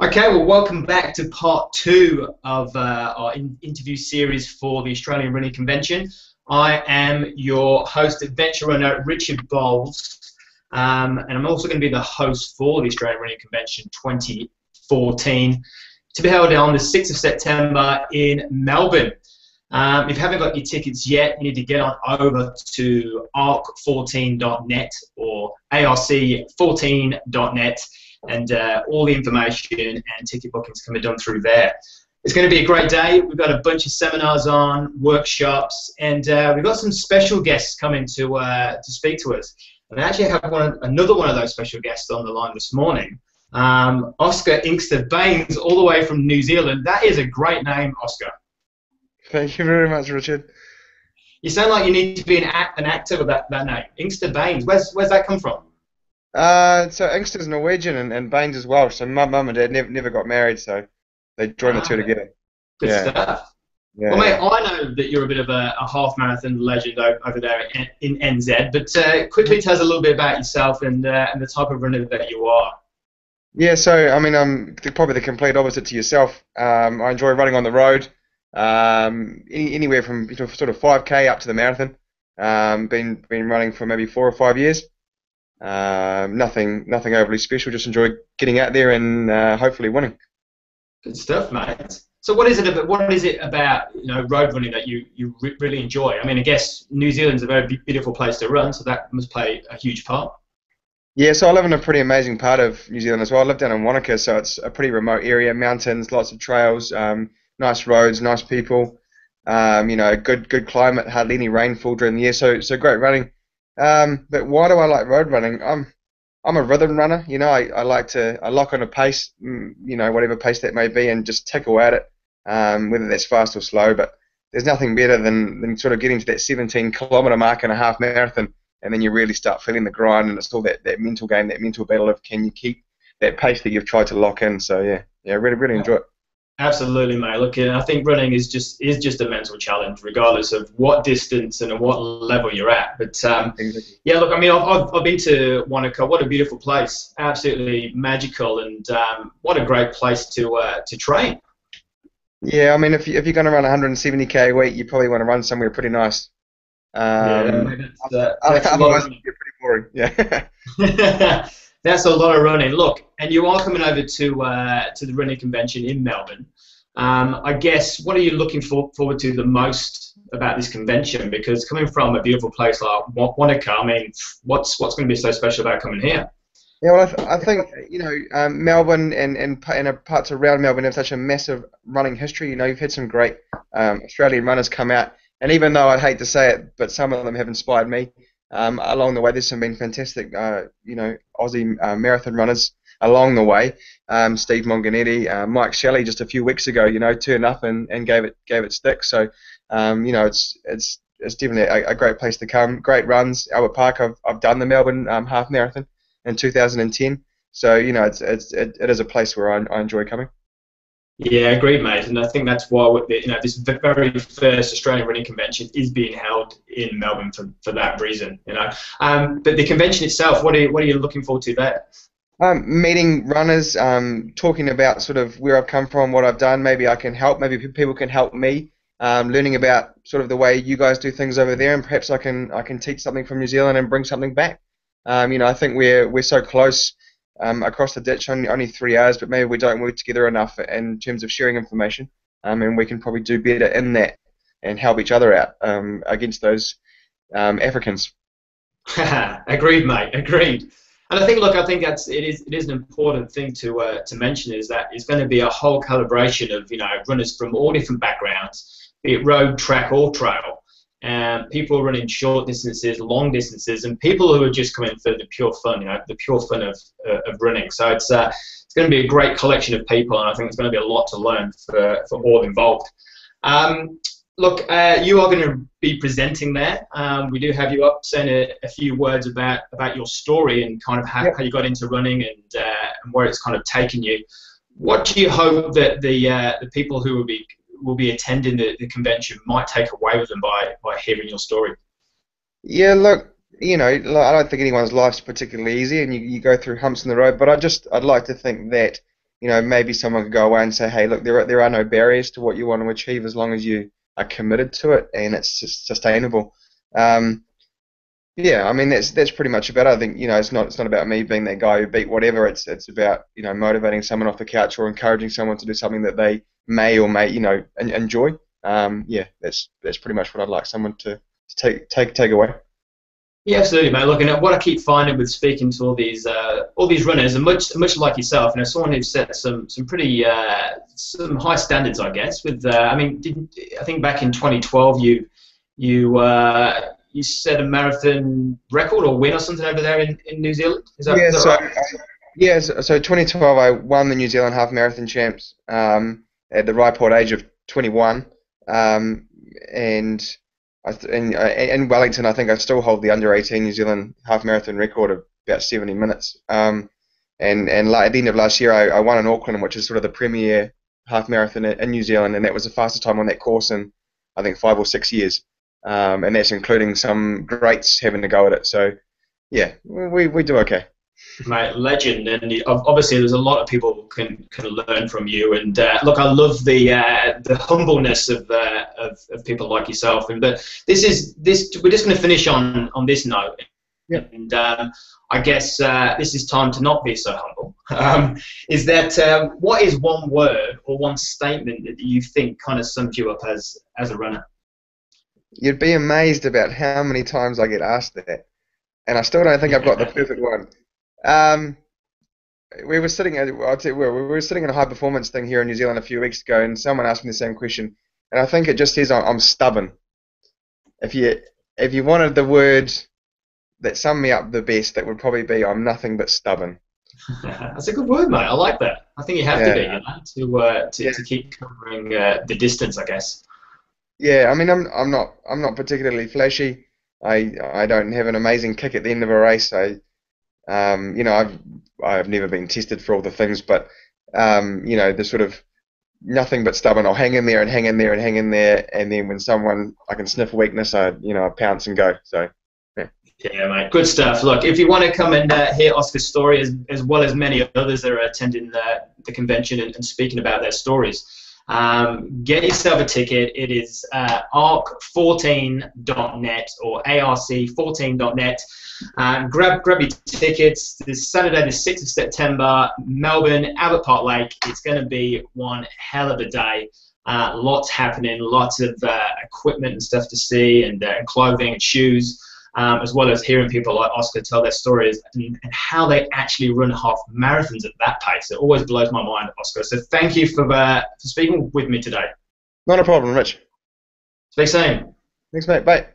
Okay, well, welcome back to part two of our interview series for the Australian Running Convention. I am your host, adventure runner Richard Bowles, and I'm also going to be the host for the Australian Running Convention 2014 to be held on the 6th of September in Melbourne. If you haven't got your tickets yet, you need to get on over to arc14.net or arc14.net, and all the information and ticket bookings can be done through there. It's going to be a great day. We've got a bunch of seminars on, workshops, and we've got some special guests coming to speak to us. And I actually have another one of those special guests on the line this morning, Oska-INKSTER-BAYNES, all the way from New Zealand. That is a great name, Oska. Thank you very much, Richard. You sound like you need to be an actor with that name. Inkster-Baynes. Where's that come from? So Inkster's Norwegian and Baynes is Welsh. So my mum and dad never got married, so they joined the two together. Good stuff. Yeah. Well, mate, I know that you're a bit of a half marathon legend over there in NZ, but quickly tell us a little bit about yourself and the type of runner that you are. Yeah, so I mean, I'm probably the complete opposite to yourself. I enjoy running on the road, anywhere from sort of 5K up to the marathon. Been running for maybe 4 or 5 years. Nothing overly special. Just enjoy getting out there and hopefully winning. Good stuff, mate. So what is it about road running that you really enjoy? I mean, I guess New Zealand's a very beautiful place to run, so that must play a huge part. Yeah, so I live in a pretty amazing part of New Zealand as well. I live down in Wanaka, so it's a pretty remote area, mountains, lots of trails, nice roads, nice people. Good climate, hardly any rainfall during the year, so great running. But why do I like road running? I'm a rhythm runner. I lock on a pace, whatever pace that may be, and just tick away at it, whether that's fast or slow. But there's nothing better than sort of getting to that 17-kilometre mark in a half marathon, and then you really start feeling the grind, and it's all that mental game, that mental battle of can you keep that pace that you've tried to lock in. So yeah, really enjoy it. Absolutely, mate. Look, I think running is just a mental challenge, regardless of what distance and at what level you're at. But yeah, look, I mean, I've been to Wanaka. What a beautiful place! Absolutely magical, and what a great place to train. Yeah, I mean, if you're going to run 170k a week, you probably want to run somewhere pretty nice. Otherwise, it'd be pretty boring. Yeah. That's a lot of running. Look, and you are coming over to the running convention in Melbourne. I guess, what are you looking forward to the most about this convention? Because coming from a beautiful place like Wanaka, I mean, what's going to be so special about coming here? Yeah, well, I think Melbourne and parts around Melbourne have such a massive running history. You've had some great Australian runners come out, and even though I'd hate to say it, but some of them have inspired me. Along the way, there's some been fantastic, Aussie marathon runners along the way. Steve Monganetti, Mike Shelley, just a few weeks ago, turned up and gave it stick. So, it's definitely a great place to come. Great runs. Albert Park. I've done the Melbourne half marathon in 2010. So, it is a place where I enjoy coming. Yeah, agreed, mate. And I think that's why this very first Australian Running Convention is being held in Melbourne for that reason. But the convention itself, what are you looking forward to there? Meeting runners, talking about sort of where I've come from, what I've done. Maybe I can help. Maybe people can help me. Learning about sort of the way you guys do things over there, and perhaps I can teach something from New Zealand and bring something back. I think we're so close. Across the ditch, only 3 hours, but maybe we don't work together enough in terms of sharing information, and we can probably do better in that and help each other out against those Africans. Agreed, mate. Agreed. And I think it is an important thing to mention, is that it's going to be a whole calibration of runners from all different backgrounds, be it road, track, or trail. People running short distances, long distances, and people who are just coming for the pure fun, the pure fun of running. So it's going to be a great collection of people, and I think it's going to be a lot to learn for all involved. Look, you are going to be presenting there. We do have you up saying a few words about your story and kind of how you got into running and where it's kind of taken you. What do you hope that the people who will be attending the convention might take away with them by hearing your story? Yeah, look, I don't think anyone's life's particularly easy, and you go through humps in the road. But I'd like to think that you know, maybe someone could go away and say, hey, look, there are no barriers to what you want to achieve as long as you are committed to it and it's just sustainable. Yeah, I mean that's pretty much about it. I think, you know, it's not about me being that guy who beat whatever. It's about, you know, motivating someone off the couch or encouraging someone to do something that they may you know enjoy. Yeah, that's pretty much what I'd like someone to take away. Yeah, absolutely, mate. Look, and what I keep finding with speaking to all these runners, and much like yourself, you know, someone who's set some pretty some high standards, I guess. With I mean, I think back in 2012, you set a marathon record or win or something over there in New Zealand. Is that right? Yeah, so 2012 I won the New Zealand half marathon champs at the ripe old age of 21, and in Wellington, I think I still hold the under-18 New Zealand half marathon record of about 70 minutes. And at the end of last year, I won in Auckland, which is sort of the premier half marathon in New Zealand, and that was the fastest time on that course in, I think, 5 or 6 years. And that's including some greats having to go at it. So, yeah, we do okay. Mate, legend, and obviously there's a lot of people can learn from you. And look, I love the humbleness of people like yourself. And but we're just going to finish on this note. Yep. And I guess this is time to not be so humble. Is that what is one word or one statement that you think kind of sums you up as a runner? You'd be amazed about how many times I get asked that, and I still don't think I've got the perfect one. We were sitting in a high performance thing here in New Zealand a few weeks ago, and someone asked me the same question, and I think it just says I'm stubborn. If you wanted the word that summed me up the best, that would probably be I'm nothing but stubborn. That's a good word, mate. I like that. I think you have to be, you know, to keep covering the distance, I guess. Yeah, I mean I'm not particularly flashy. I don't have an amazing kick at the end of a race. You know, I've never been tested for all the things, but you know, the sort of nothing but stubborn. I'll hang in there and hang in there and hang in there, and then when I can sniff weakness, I pounce and go. So yeah. Yeah, mate, good stuff. Look, if you want to come and hear Oska's story as well as many others that are attending the convention and speaking about their stories, get yourself a ticket. It is arc14.net or arc14.net. Grab your tickets. This Saturday, the 6th of September, Melbourne, Albert Park Lake. It's going to be one hell of a day. Lots happening, lots of equipment and stuff to see, and clothing and shoes, as well as hearing people like Oska tell their stories and how they actually run half marathons at that pace. It always blows my mind, Oska. So thank you for speaking with me today. Not a problem, Rich. Speak soon. Thanks, mate. Bye.